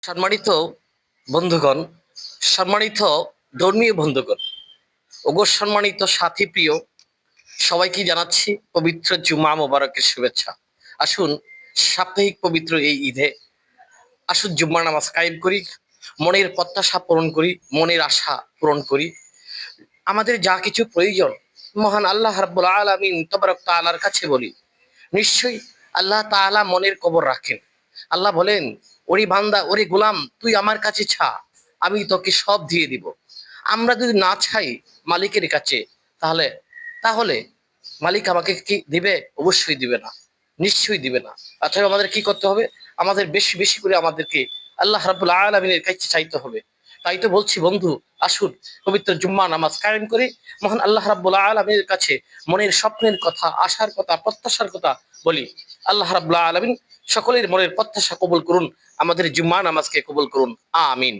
সম্মানিত বন্ধুগণ, সম্মানিত ধর্মীয় বন্ধুগণ, ওগো সম্মানিত সাথী প্রিয়, সবাইকে জানাচ্ছি পবিত্র জুমা মোবারকের শুভেচ্ছা। আসুন সাপ্তাহিক পবিত্র এই ঈদে আসুন জুম্মার নামাজ কায়েম করি, মনের প্রত্যাশা পূরণ করি, মনের আশা পূরণ করি। আমাদের যা কিছু প্রয়োজন মহান আল্লাহ রাব্বুল আলামিন তাবারক তাআলার কাছে বলি। নিশ্চয়ই আল্লাহ তাআলা মনের কবর রাখেন। আল্লাহ বলেন, ওরে বান্দা, ওরে গোলাম, তুই আমার কাছে ছা, আমি তোকে সব দিয়ে দিব। আমরা যদি না চাই মালিকের কাছে, তাহলে তাহলে মালিক আমাকে কি দিবে? অবশ্যই দিবে না, নিশ্চয়ই দিবে না। অতএব আমাদের কি করতে হবে? আমাদের বেশি বেশি করে আমাদেরকে আল্লাহ রাব্বুল আলামিনের কাছে চাইতে হবে। তাই তো বলছি বন্ধু, আসুন পবিত্র জুম্মা নামাজ কায়েম করে মহান আল্লাহ রাব্বুল আলামিনের কাছে মনের স্বপ্নের কথা, আশার কথা, প্রত্যাশার কথা বলি। আল্লাহ রাব্বুল আলামিন সকলের মনের প্রত্যাশা কবুল করুন, আমাদের জুম্মা নামাজকে কবুল করুন। আমিন।